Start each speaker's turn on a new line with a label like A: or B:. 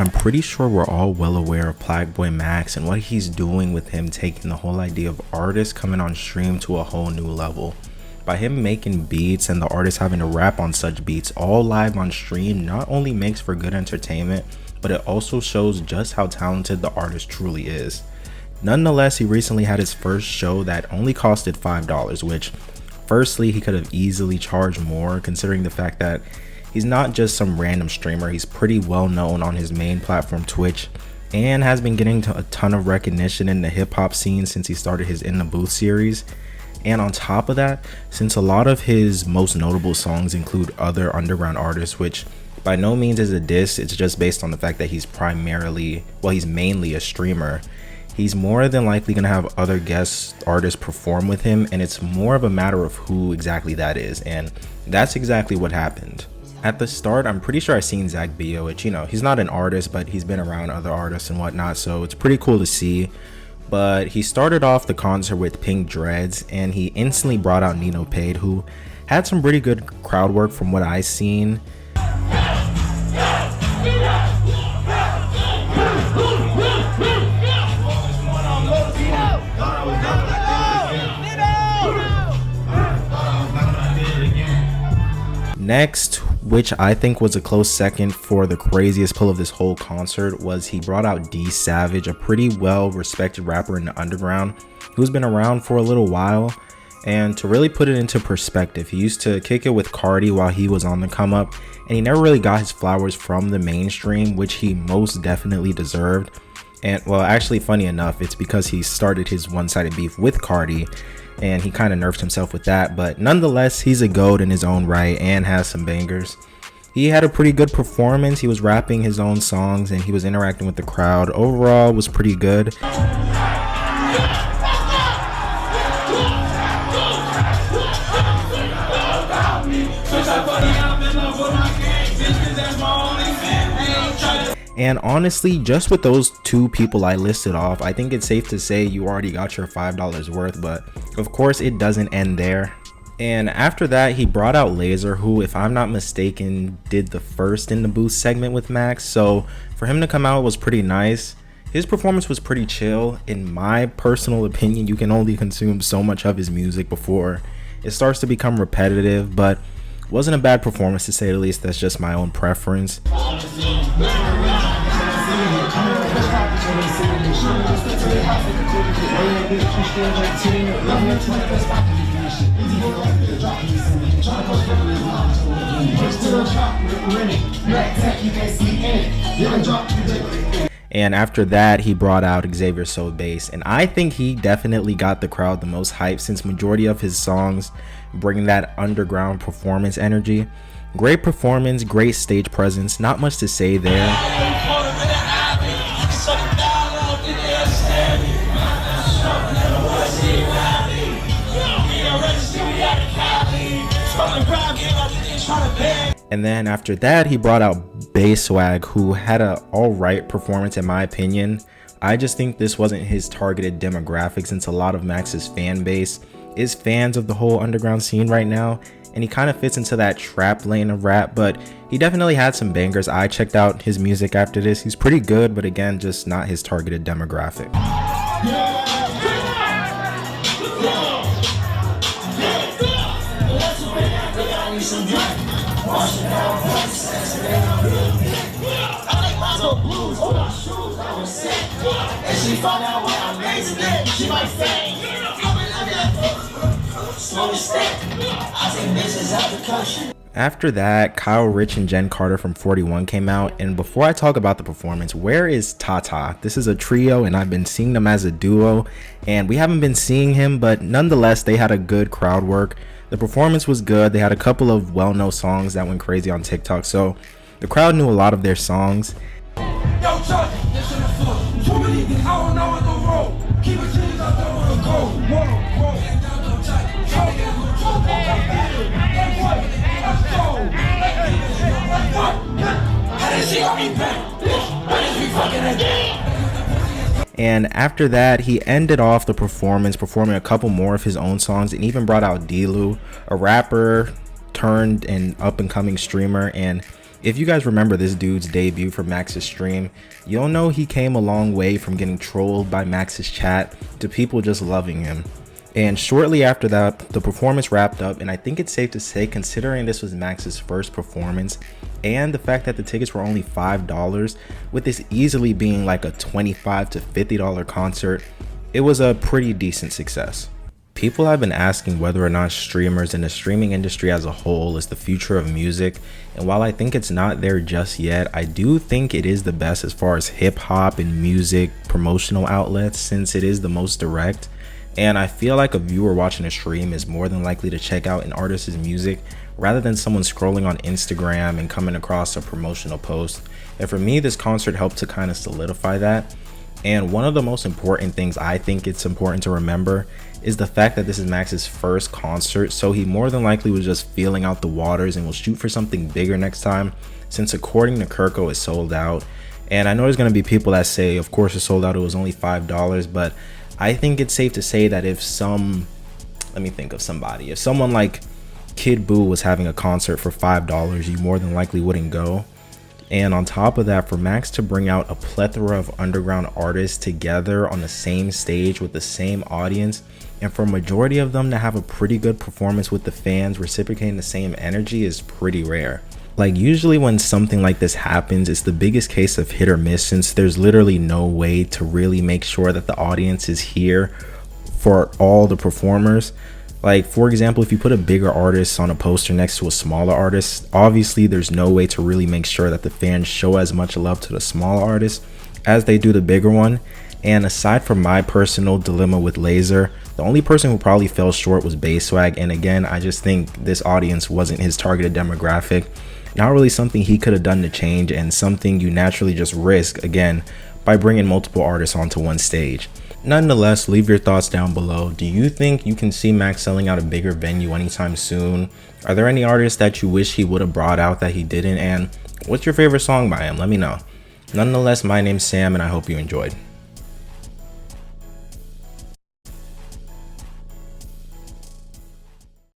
A: I'm pretty sure we're all well aware of plaqueboymax and what he's doing with him taking the whole idea of artists coming on stream to a whole new level. By him making beats and the artists having to rap on such beats all live on stream not only makes for good entertainment, but it also shows just how talented the artist truly is. Nonetheless, he recently had his first show that only costed $5, which firstly he could have easily charged more considering the fact that he's not just some random streamer. He's pretty well known on his main platform Twitch and has been getting a ton of recognition in the hip hop scene since he started his In the Booth series. And on top of that, since a lot of his most notable songs include other underground artists, which by no means is a diss, it's just based on the fact that he's mainly a streamer. He's more than likely going to have other guest artists perform with him, and it's more of a matter of who exactly that is, and that's exactly what happened. At the start, I'm pretty sure I seen Xavier, which, he's not an artist, but he's been around other artists and whatnot, so it's pretty cool to see. But he started off the concert with Pink Dreads, and he instantly brought out Nino, who had some pretty good crowd work from what I seen. Next, which I think was a close second for the craziest pull of this whole concert, was he brought out D Savage, a pretty well respected rapper in the underground who's been around for a little while. And to really put it into perspective, he used to kick it with Cardi while he was on the come up, and he never really got his flowers from the mainstream, which he most definitely deserved. And well, actually, funny enough, it's because he started his one-sided beef with Cardi and he kind of nerfed himself with that, but nonetheless, he's a GOAT in his own right and has some bangers. He had a pretty good performance. He was rapping his own songs and he was interacting with the crowd. Overall, was pretty good. And honestly, just with those two people I listed off, I think it's safe to say you already got your $5 worth, but of course it doesn't end there. And after that, he brought out Lazer, who, if I'm not mistaken, did the first In the Booth segment with Max, so for him to come out was pretty nice. His performance was pretty chill. In my personal opinion, you can only consume so much of his music before it starts to become repetitive, but wasn't a bad performance to say the least. That's just my own preference. And after that, he brought out Xavier So Based, and I think he definitely got the crowd the most hype since majority of his songs bring that underground performance energy. Great performance, great stage presence, not much to say there. And then after that, he brought out Bass Swag, who had a alright performance in my opinion. I just think this wasn't his targeted demographic since a lot of Max's fan base is fans of the whole underground scene right now, and he kind of fits into that trap lane of rap, but he definitely had some bangers. I checked out his music after this. He's pretty good, but again, just not his targeted demographic. After that, Kyle Rich and Jen Carter from 41 came out, and before I talk about the performance, where is Tata? This is a trio and I've been seeing them as a duo, and we haven't been seeing him, but nonetheless they had a good crowd work. The performance was good. They had a couple of well-known songs that went crazy on TikTok, so the crowd knew a lot of their songs. And after that, he ended off the performance performing a couple more of his own songs and even brought out D-Lu, a rapper turned an up-and-coming streamer, and If you guys remember this dude's debut for Max's stream, you'll know he came a long way from getting trolled by Max's chat to people just loving him. And shortly after that, the performance wrapped up, and I think it's safe to say, considering this was Max's first performance and the fact that the tickets were only $5, with this easily being like a $25 to $50 concert, it was a pretty decent success. People have been asking whether or not streamers and the streaming industry as a whole is the future of music, and while I think it's not there just yet, I do think it is the best as far as hip hop and music promotional outlets, since it is the most direct. And I feel like a viewer watching a stream is more than likely to check out an artist's music rather than someone scrolling on Instagram and coming across a promotional post. And for me, this concert helped to kind of solidify that. And one of the most important things I think it's important to remember is the fact that this is Max's first concert, so he more than likely was just feeling out the waters and will shoot for something bigger next time, since according to Kirko, it's sold out. And I know there's going to be people that say, of course it's sold out, it was only $5, but I think it's safe to say that if someone like Kid Buu was having a concert for $5, you more than likely wouldn't go. And on top of that, for Max to bring out a plethora of underground artists together on the same stage with the same audience, and for a majority of them to have a pretty good performance with the fans reciprocating the same energy, is pretty rare. Like, usually when something like this happens, it's the biggest case of hit or miss, since there's literally no way to really make sure that the audience is here for all the performers. Like, for example, if you put a bigger artist on a poster next to a smaller artist, obviously there's no way to really make sure that the fans show as much love to the smaller artist as they do the bigger one. And aside from my personal dilemma with Lazer, the only person who probably fell short was Bayswag, and again, I just think this audience wasn't his targeted demographic. Not really something he could have done to change, and something you naturally just risk, again, by bringing multiple artists onto one stage. Nonetheless, leave your thoughts down below. Do you think you can see Max selling out a bigger venue anytime soon? Are there any artists that you wish he would have brought out that he didn't? And what's your favorite song by him? Let me know. Nonetheless, my name's Sam, and I hope you enjoyed.